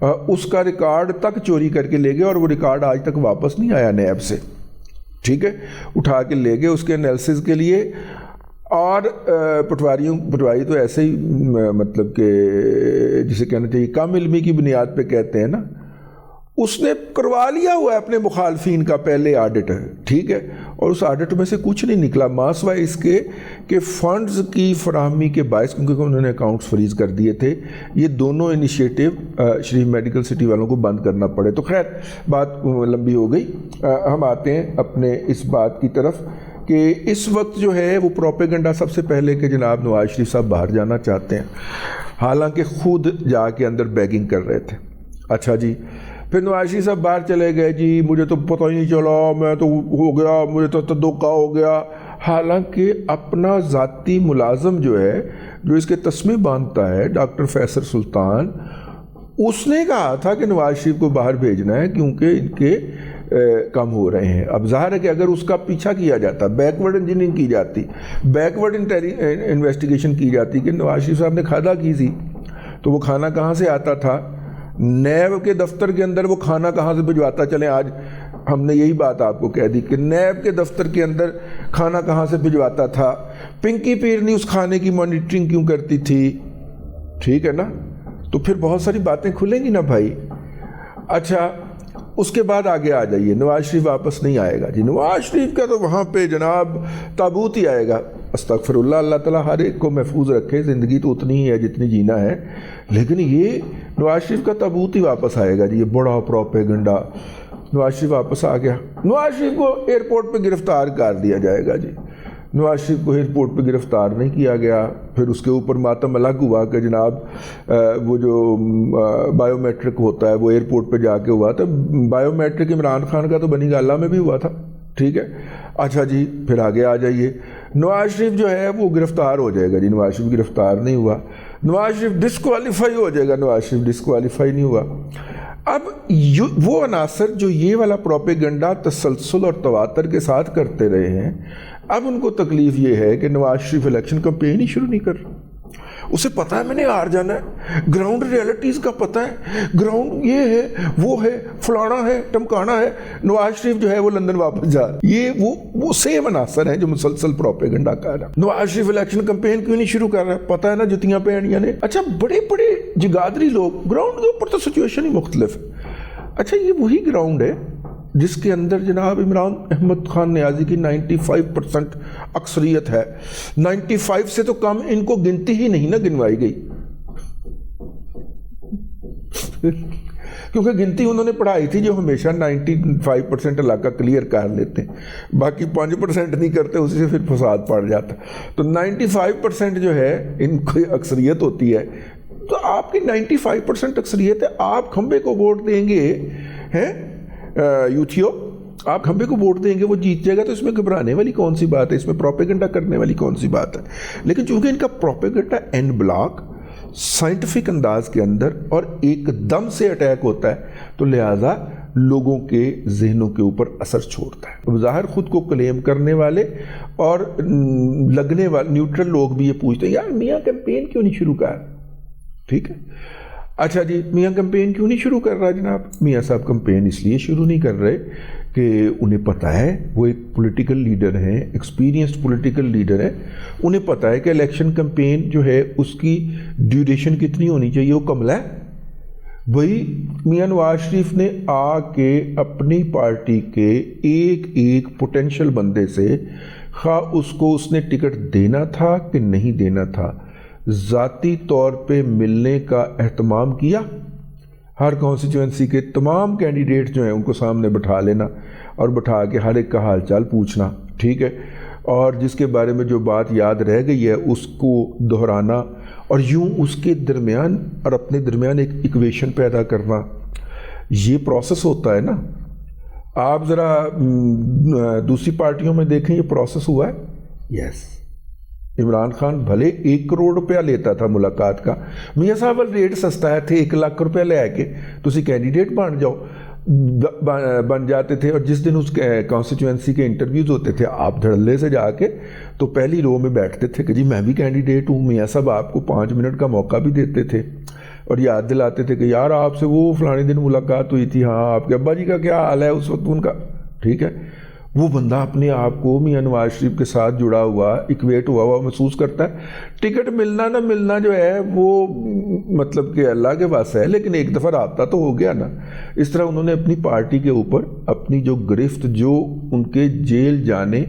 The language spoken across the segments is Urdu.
اس کا ریکارڈ تک چوری کر کے لے گئے اور وہ ریکارڈ آج تک واپس نہیں آیا نیب سے، ٹھیک ہے، اٹھا کے لے گئے اس کے انالیسس کے لیے. اور پٹواری تو ایسے ہی مطلب کہ جسے کہنا چاہیے کم علمی کی بنیاد پہ کہتے ہیں نا، اس نے کروا لیا ہوا ہے اپنے مخالفین کا پہلے آڈٹ، ٹھیک ہے، اور اس آڈٹ میں سے کچھ نہیں نکلا ماں سوائے اس کے کہ فنڈز کی فراہمی کے باعث، کیونکہ انہوں نے اکاؤنٹس فریز کر دیے تھے، یہ دونوں انیشیٹو شریف میڈیکل سٹی والوں کو بند کرنا پڑے. تو خیر بات لمبی ہو گئی. ہم آتے ہیں اپنے اس بات کی طرف کہ اس وقت جو ہے وہ پروپیگنڈا سب سے پہلے کہ جناب نواز شریف صاحب باہر جانا چاہتے ہیں، حالانکہ خود جا کے اندر بیگنگ کر رہے تھے. اچھا جی، پھر نواز شریف صاحب باہر چلے گئے، جی مجھے تو پتہ ہی نہیں چلا، میں تو ہو گیا، مجھے تو دھوکہ ہو گیا. حالانکہ اپنا ذاتی ملازم جو ہے جو اس کے تسمے باندھتا ہے ڈاکٹر فیصل سلطان، اس نے کہا تھا کہ نواز شریف کو باہر بھیجنا ہے کیونکہ ان کے کم ہو رہے ہیں. اب ظاہر ہے کہ اگر اس کا پیچھا کیا جاتا، بیکورڈ انجینئرنگ کی جاتی، بیکورڈ انویسٹیگیشن کی جاتی کہ نواز شریف صاحب نے کھانا کی تھی، تو وہ کھانا کہاں سے آتا تھا، نیب کے دفتر کے اندر وہ کھانا کہاں سے بھجواتا. چلیں آج ہم نے یہی بات آپ کو کہہ دی کہ نیب کے دفتر کے اندر کھانا کہاں سے بھجواتا تھا، پنکی پیرنی اس کھانے کی مانیٹرنگ کیوں کرتی تھی، ٹھیک ہے نا. تو پھر بہت ساری باتیں کھلیں گی نا بھائی. اچھا اس کے بعد آگے آ جائیے، نواز شریف واپس نہیں آئے گا. جی نواز شریف کا تو وہاں پہ جناب تابوت ہی آئے گا. استغفر اللہ، اللہ تعالیٰ ہر ایک کو محفوظ رکھے، زندگی تو اتنی ہی ہے جتنی جینا ہے، لیکن یہ نواز شریف کا تابوت ہی واپس آئے گا. جی یہ بڑا پروپیگنڈا، نواز شریف واپس آ گیا. نواز شریف کو ایئرپورٹ پہ گرفتار کر دیا جائے گا. جی نواز شریف کو ایئرپورٹ پہ گرفتار نہیں کیا گیا. پھر اس کے اوپر ماتم الگ ہوا کہ جناب وہ جو بائیو میٹرک ہوتا ہے وہ ایئرپورٹ پہ جا کے ہوا تھا. بائیو میٹرک عمران خان کا تو بنی گالہ میں بھی ہوا تھا، ٹھیک ہے. اچھا جی پھر آگے آ جائیے، نواز شریف جو ہے وہ گرفتار ہو جائے گا. جی نواز شریف گرفتار نہیں ہوا، نواز شریف ڈسکوالیفائی ہو جائے گا. نواز شریف ڈسکوالیفائی نہیں ہوا. اب وہ عناصر جو یہ والا پروپیگنڈا تسلسل اور تواتر کے ساتھ کرتے رہے ہیں، اب ان کو تکلیف یہ ہے کہ نواز شریف الیکشن کمپین ہی شروع نہیں کر رہا. اسے پتہ ہے میں نے ہار جانا ہے، گراؤنڈ ریئلٹیز کا پتہ ہے، گراؤنڈ یہ ہے وہ ہے فلانا ہے ٹمکانا ہے. نواز شریف جو ہے وہ لندن واپس جا رہا ہے. یہ وہ سیم عناصر ہیں جو مسلسل پروپیگنڈا کر رہا ہے. نواز شریف الیکشن کمپین کیوں نہیں شروع کر رہا ہے؟ پتہ ہے نا جتیاں پہنیاں نے. اچھا بڑے بڑے جگادری لوگ، گراؤنڈ کے اوپر تو سچویشن ہی مختلف ہے. اچھا یہ وہی گراؤنڈ ہے جس کے اندر جناب عمران احمد خان نیازی کی 95% اکثریت ہے. 95 سے تو کم ان کو گنتی ہی نہیں نہ گنوائی گئی، کیونکہ گنتی انہوں نے پڑھائی تھی جو ہمیشہ 95% علاقہ کلیئر کر لیتے ہیں، باقی 5% نہیں کرتے، اسی سے پھر فساد پڑ جاتا. تو 95% جو ہے ان کی اکثریت ہوتی ہے. تو آپ کی 95% اکثریت ہے، آپ کھمبے کو ووٹ دیں گے ہیں یوتھیو، آپ کھمبے کو ووٹ دیں گے وہ جیت جائے گا، تو اس میں گھبرانے والی کون سی بات ہے، اس میں پروپیگنڈا کرنے والی کون سی بات ہے. لیکن چونکہ ان کا پروپیگنڈا این بلاک سائنٹیفک انداز کے اندر اور ایک دم سے اٹیک ہوتا ہے، تو لہٰذا لوگوں کے ذہنوں کے اوپر اثر چھوڑتا ہے. ظاہر خود کو کلیم کرنے والے اور لگنے والے نیوٹرل لوگ بھی یہ پوچھتے ہیں یار میاں کیمپین کیوں نہیں شروع کر، ٹھیک ہے. اچھا جی میاں کمپین کیوں نہیں شروع کر رہا جناب؟ میاں صاحب کمپین اس لیے شروع نہیں کر رہے کہ انہیں پتہ ہے وہ ایک پولیٹیکل لیڈر ہیں، ایکسپیرینسڈ پولیٹیکل لیڈر ہیں. انہیں پتہ ہے کہ الیکشن کمپین جو ہے اس کی ڈیوریشن کتنی ہونی چاہیے، وہ کم ہے. وہی میاں نواز شریف نے آ کے اپنی پارٹی کے ایک پوٹینشل بندے سے، خواہ اس کو اس نے ٹکٹ دینا تھا کہ نہیں دینا تھا، ذاتی طور پہ ملنے کا اہتمام کیا. ہر کانسٹیچوئنسی کے تمام کینڈیڈیٹ جو ہیں ان کو سامنے بٹھا لینا اور بٹھا کے ہر ایک کا حال چال پوچھنا، ٹھیک ہے، اور جس کے بارے میں جو بات یاد رہ گئی ہے اس کو دہرانا، اور یوں اس کے درمیان اور اپنے درمیان ایک ایکویشن پیدا کرنا. یہ پروسیس ہوتا ہے نا. آپ ذرا دوسری پارٹیوں میں دیکھیں یہ پروسیس ہوا ہے. یس عمران خان بھلے 1 کروڑ روپیہ لیتا تھا ملاقات کا، میاں صاحب ریٹ سستا ہے تھے 1 لاکھ روپیہ لے کے تسی کینڈیڈیٹ بن جاؤ، بن جاتے تھے. اور جس دن اس کانسٹیچوئنسی کے انٹرویوز ہوتے تھے آپ دھڑلے سے جا کے تو پہلی رو میں بیٹھتے تھے کہ جی میں بھی کینڈیڈیٹ ہوں. میاں صاحب آپ کو 5 منٹ کا موقع بھی دیتے تھے. اور یاد دلاتے تھے کہ یار آپ سے وہ فلانے دن ملاقات ہوئی تھی، ہاں آپ کے ابا جی کا کیا حال ہے اس وقت ان کا، ٹھیک ہے. وہ بندہ اپنے آپ کو میاں نواز شریف کے ساتھ جڑا ہوا، ایکویٹ ہوا محسوس کرتا ہے. ٹکٹ ملنا نہ ملنا جو ہے وہ مطلب کہ اللہ کے پاس ہے، لیکن ایک دفعہ رابطہ تو ہو گیا نا. اس طرح انہوں نے اپنی پارٹی کے اوپر اپنی جو گرفت، جو ان کے جیل جانے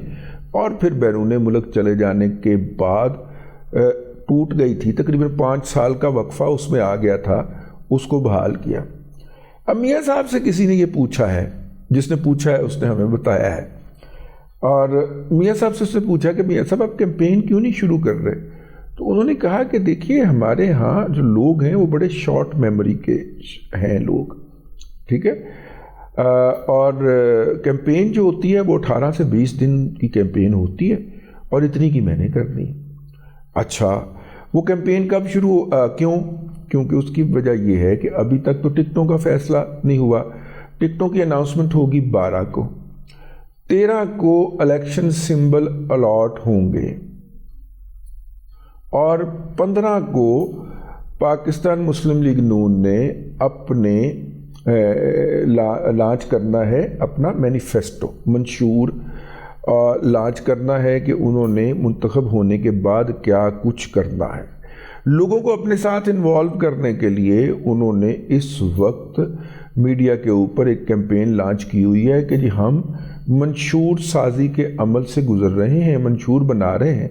اور پھر بیرون ملک چلے جانے کے بعد ٹوٹ گئی تھی، تقریباً 5 سال کا وقفہ اس میں آ گیا تھا، اس کو بحال کیا. اب میاں صاحب سے کسی نے یہ پوچھا ہے، جس نے پوچھا ہے اس نے ہمیں بتایا ہے، اور میاں صاحب سے اس نے پوچھا کہ میاں صاحب آپ کیمپین کیوں نہیں شروع کر رہے؟ تو انہوں نے کہا کہ دیکھیے ہمارے ہاں جو لوگ ہیں وہ بڑے شارٹ میموری کے ہیں لوگ، ٹھیک ہے، اور کیمپین جو ہوتی ہے وہ 18 سے 20 دن کی کیمپین ہوتی ہے اور اتنی کی میں نے کرنی. اچھا وہ کیمپین کب شروع کیونکہ اس کی وجہ یہ ہے کہ ابھی تک تو ٹکٹوں کا فیصلہ نہیں ہوا. ٹکٹوں کی اناؤنسمنٹ ہوگی 12 کو، 13 کو الیکشن سمبل الاٹ ہوں گے، اور 15 کو پاکستان مسلم لیگ نون نے اپنے لانچ کرنا ہے اپنا مینیفیسٹو، منشور لانچ کرنا ہے کہ انہوں نے منتخب ہونے کے بعد کیا کچھ کرنا ہے. لوگوں کو اپنے ساتھ انوالو کرنے کے لیے انہوں نے اس وقت میڈیا کے اوپر ایک کیمپین لانچ کی ہوئی ہے کہ جی ہم منشور سازی کے عمل سے گزر رہے ہیں، منشور بنا رہے ہیں،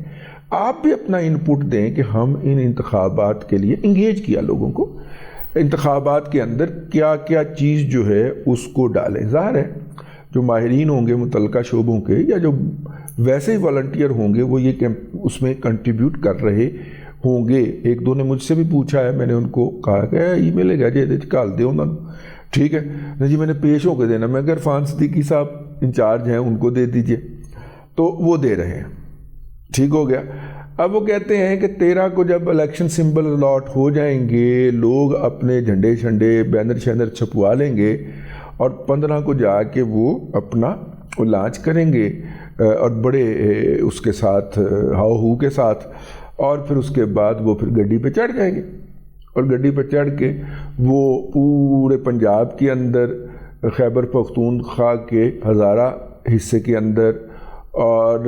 آپ بھی اپنا انپٹ دیں کہ ہم ان انتخابات کے لیے انگیج کیا لوگوں کو، انتخابات کے اندر کیا کیا چیز جو ہے اس کو ڈالیں. ظاہر ہے جو ماہرین ہوں گے متعلقہ شعبوں کے یا جو ویسے ہی والنٹیئر ہوں گے وہ یہ اس میں کنٹریبیوٹ کر رہے ہوں گے. ایک دو نے مجھ سے بھی پوچھا ہے، میں نے ان کو کہا کہ ای میل ہے جی کال دے انہوں نے، ٹھیک ہے نا جی میں نے پیش ہو کے دینا. میں کہ عرفان صدیقی صاحب انچارج ہیں ان کو دے دیجئے، تو وہ دے رہے ہیں، ٹھیک ہو گیا. اب وہ کہتے ہیں کہ 13 کو جب الیکشن سمبل الاٹ ہو جائیں گے، لوگ اپنے جھنڈے شنڈے بینر شینر چھپوا لیں گے، اور 15 کو جا کے وہ اپنا لانچ کریں گے اور بڑے اس کے ساتھ ہاؤ ہو کے ساتھ، اور پھر اس کے بعد وہ پھر گڈی پہ چڑھ جائیں گے، اور گڈی پہ چڑھ کے وہ پورے پنجاب کے اندر، خیبر پختونخوا کے ہزارہ حصے کے اندر اور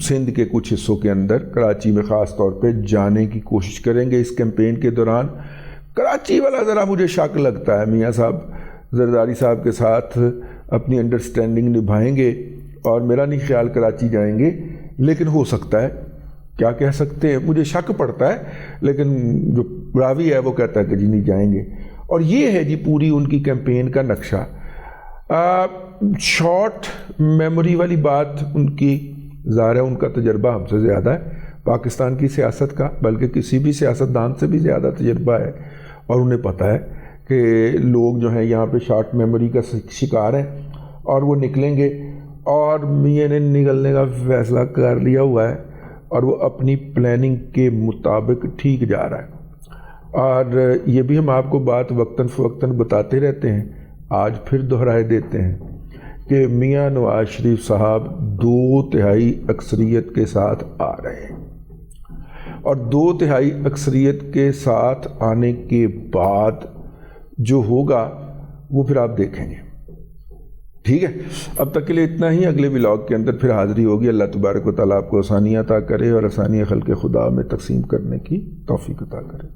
سندھ کے کچھ حصوں کے اندر، کراچی میں خاص طور پہ جانے کی کوشش کریں گے اس کیمپین کے دوران. کراچی والا ذرا مجھے شک لگتا ہے، میاں صاحب زرداری صاحب کے ساتھ اپنی انڈرسٹینڈنگ نبھائیں گے اور میرا نہیں خیال کراچی جائیں گے، لیکن ہو سکتا ہے، کیا کہہ سکتے ہیں، مجھے شک پڑتا ہے، لیکن جو راوی ہے وہ کہتا ہے کہ جی نہیں جائیں گے. اور یہ ہے جی پوری ان کی کیمپین کا نقشہ. شارٹ میموری والی بات ان کی، ظاہر ہے ان کا تجربہ ہم سے زیادہ ہے پاکستان کی سیاست کا، بلکہ کسی بھی سیاستدان سے بھی زیادہ تجربہ ہے، اور انہیں پتہ ہے کہ لوگ جو ہیں یہاں پہ شارٹ میموری کا شکار ہیں اور وہ نکلیں گے. اور میاں نے نکلنے کا فیصلہ کر لیا ہوا ہے اور وہ اپنی پلاننگ کے مطابق ٹھیک جا رہا ہے. اور یہ بھی ہم آپ کو بات وقتاً فوقتاً بتاتے رہتے ہیں، آج پھر دہرائے دیتے ہیں کہ میاں نواز شریف صاحب 2/3 اکثریت کے ساتھ آ رہے ہیں، اور 2/3 اکثریت کے ساتھ آنے کے بعد جو ہوگا وہ پھر آپ دیکھیں گے. ٹھیک ہے، اب تک کے لیے اتنا ہی. اگلے ولاگ کے اندر پھر حاضری ہوگی. اللہ تبارک و تعالیٰ آپ کو آسانیاں عطا کرے اور آسانیاں خلق خدا میں تقسیم کرنے کی توفیق عطا کرے.